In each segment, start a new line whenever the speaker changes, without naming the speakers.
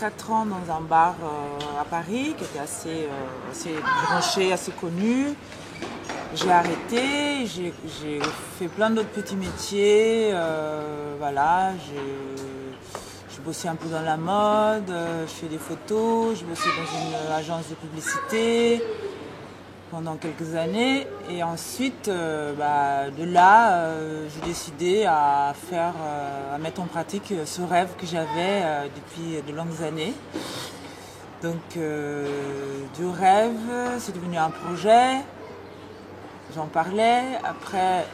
4 ans dans un bar à Paris qui était assez branché, assez connu. J'ai arrêté, j'ai fait plein d'autres petits métiers. Voilà, j'ai bossé un peu dans la mode, je fais des photos, je bossais dans une agence de publicité pendant quelques années. Et ensuite, de là, j'ai décidé à mettre en pratique ce rêve que j'avais depuis de longues années. Donc, du rêve, c'est devenu un projet. J'en parlais. Après,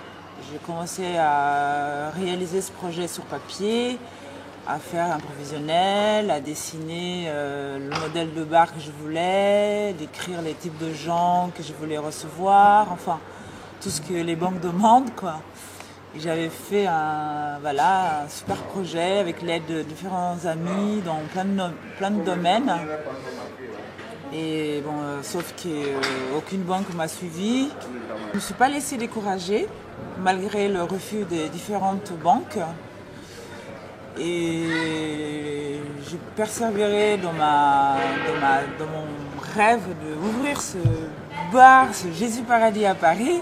j'ai commencé à réaliser ce projet sur papier, à faire un provisionnel, à dessiner le modèle de bar que je voulais, d'écrire les types de gens que je voulais recevoir, enfin, tout ce que les banques demandent, quoi. Et j'avais fait un super projet avec l'aide de différents amis dans plein de domaines. Et bon, sauf qu'aucune banque m'a suivi. Je ne me suis pas laissée décourager, malgré le refus des différentes banques. Et j'ai persévéré dans mon rêve d'ouvrir ce bar, ce Jésus Paradis à Paris.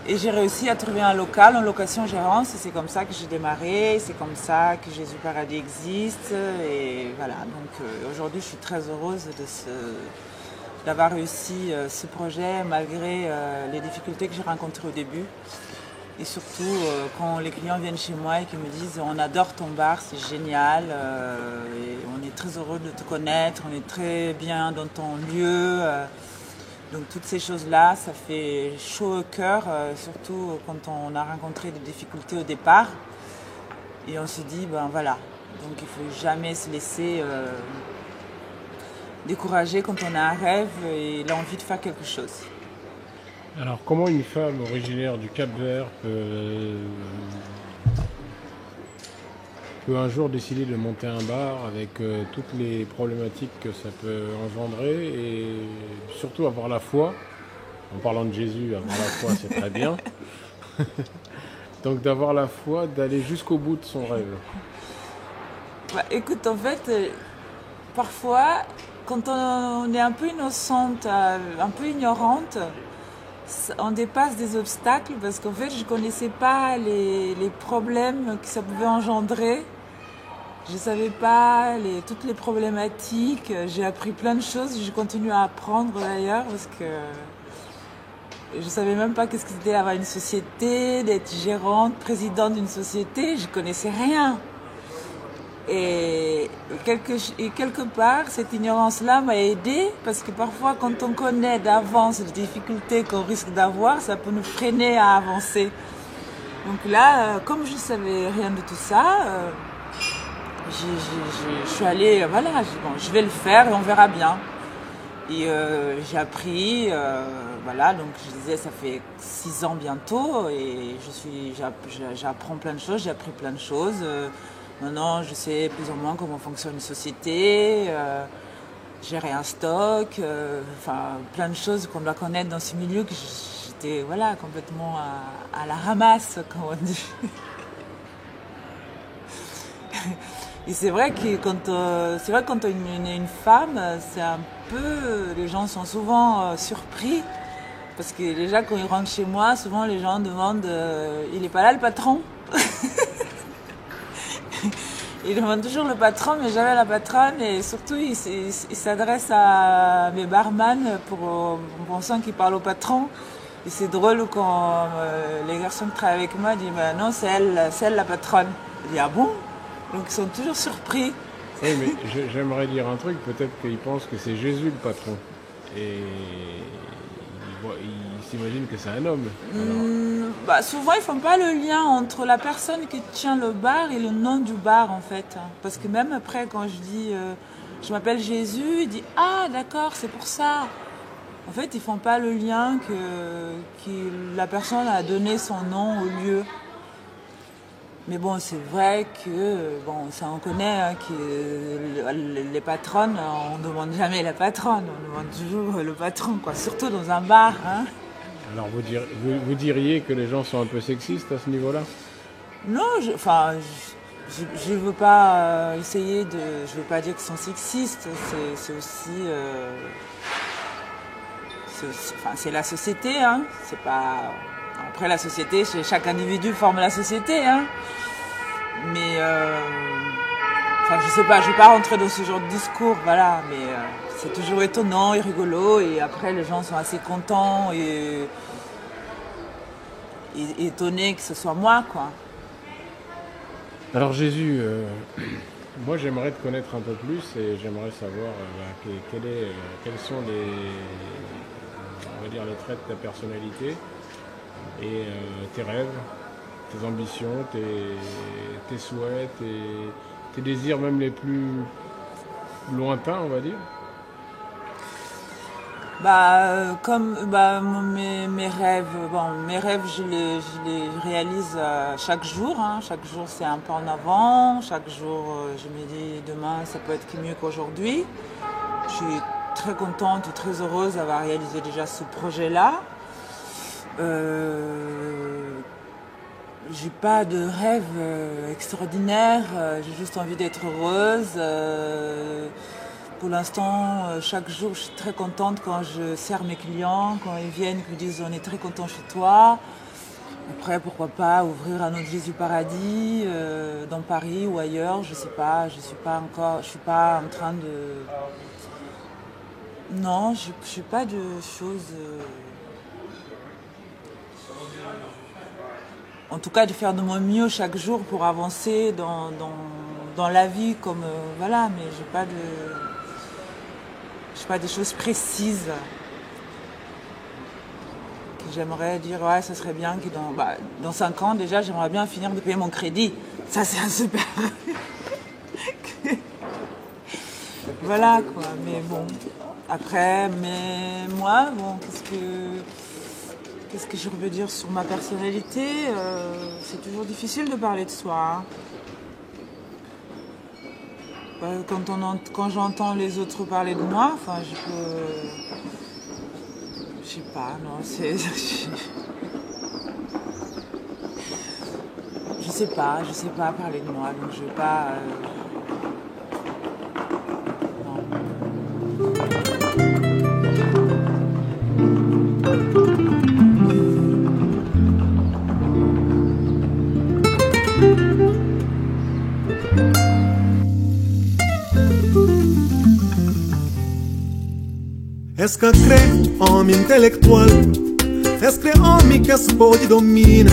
Et j'ai réussi à trouver un local en location-gérance. Et c'est comme ça que j'ai démarré. C'est comme ça que Jésus Paradis existe. Et voilà, donc aujourd'hui, je suis très heureuse d'avoir réussi ce projet malgré les difficultés que j'ai rencontrées au début. Et surtout, quand les clients viennent chez moi et qu'ils me disent « On adore ton bar, c'est génial, et on est très heureux de te connaître, on est très bien dans ton lieu. » Donc toutes ces choses-là, ça fait chaud au cœur, surtout quand on a rencontré des difficultés au départ. Et on se dit, ben voilà, donc il ne faut jamais se laisser décourager quand on a un rêve et l'envie de faire quelque chose.
Alors, comment une femme originaire du Cap-Vert peut un jour décider de monter un bar avec toutes les problématiques que ça peut engendrer et surtout avoir la foi, en parlant de Jésus, avoir la foi c'est très bien, donc d'avoir la foi, d'aller jusqu'au bout de son rêve.
Bah, écoute, en fait, parfois, quand on est un peu innocente, un peu ignorante, on dépasse des obstacles parce qu'en fait, je ne connaissais pas les problèmes que ça pouvait engendrer. Je ne savais pas toutes les problématiques. J'ai appris plein de choses. Je continue à apprendre d'ailleurs parce que je ne savais même pas qu'est-ce que c'était d'avoir une société, d'être gérante, présidente d'une société. Je ne connaissais rien. Et quelque part, cette ignorance-là m'a aidée parce que parfois, quand on connaît d'avance les difficultés qu'on risque d'avoir, ça peut nous freiner à avancer. Donc là, comme je ne savais rien de tout ça, je suis allée, voilà, je vais le faire et on verra bien. Et j'ai appris, voilà, donc je disais, ça fait 6 ans bientôt et j'apprends plein de choses, j'ai appris plein de choses. Maintenant, je sais plus ou moins comment fonctionne une société, gérer un stock, plein de choses qu'on doit connaître dans ce milieu que j'étais complètement à la ramasse, comme on dit. Et c'est vrai que quand on est une femme, c'est un peu, les gens sont souvent surpris parce que déjà quand ils rentrent chez moi, souvent les gens demandent, il est pas là le patron? Il demande toujours le patron, mais jamais la patronne. Et surtout, il s'adresse à mes barman en pensant qu'il parle au patron. Et c'est drôle quand les garçons qui travaillent avec moi disent bah, « Non, c'est elle la patronne. » Je dis « Ah bon ?» Donc ils sont toujours surpris.
Oui, mais j'aimerais dire un truc. Peut-être qu'ils pensent que c'est Jésus le patron. Et ils s'imaginent que c'est un homme.
Souvent, ils font pas le lien entre la personne qui tient le bar et le nom du bar, en fait. Parce que même après, quand je dis je m'appelle Jésus, ils disent ah, d'accord, c'est pour ça. En fait, ils font pas le lien que la personne a donné son nom au lieu. Mais bon, c'est vrai que, ça on connaît, hein, que les patronnes, on ne demande jamais la patronne, on demande toujours le patron, quoi. Surtout dans un bar, hein.
Alors vous diriez que les gens sont un peu sexistes à ce niveau-là?
Non, je veux pas essayer de... Je veux pas dire qu'ils sont sexistes, c'est aussi... enfin, c'est la société, hein. C'est pas... Après, la société, chaque individu forme la société, hein. Mais... Enfin, je sais pas, je vais pas rentrer dans ce genre de discours, voilà. Mais c'est toujours étonnant et rigolo. Et après, les gens sont assez contents et étonnés que ce soit moi, quoi.
Alors Jésus, moi j'aimerais te connaître un peu plus et j'aimerais savoir quels sont on va dire, les traits de ta personnalité et tes rêves, tes ambitions, tes souhaits, tes désirs même les plus lointains, on va dire.
Mes rêves, je les réalise chaque jour, hein. Chaque jour c'est un pas en avant, chaque jour je me dis demain ça peut être mieux qu'aujourd'hui. Je suis très contente et très heureuse d'avoir réalisé déjà ce projet-là. J'ai pas de rêve extraordinaire, j'ai juste envie d'être heureuse. Pour l'instant, chaque jour, je suis très contente quand je sers mes clients, quand ils viennent, qu'ils me disent on est très content chez toi. Après, pourquoi pas ouvrir un autre Jésus Paradis dans Paris ou ailleurs, je sais pas, je suis pas en train de... Non, je suis pas de choses... En tout cas, de faire de mon mieux chaque jour pour avancer dans la vie, comme voilà, mais j'ai pas des choses précises que j'aimerais dire ouais ça serait bien que dans 5 ans déjà j'aimerais bien finir de payer mon crédit, ça c'est un super voilà quoi. Mais bon après, mais moi bon qu'est-ce que je veux dire sur ma personnalité, c'est toujours difficile de parler de soi, hein. Quand j'entends les autres parler de moi, enfin, je sais pas, non, je sais pas parler de moi, donc je vais pas... non.
Est-ce que crê homem intelectual? Est-ce que homem que se pode domina?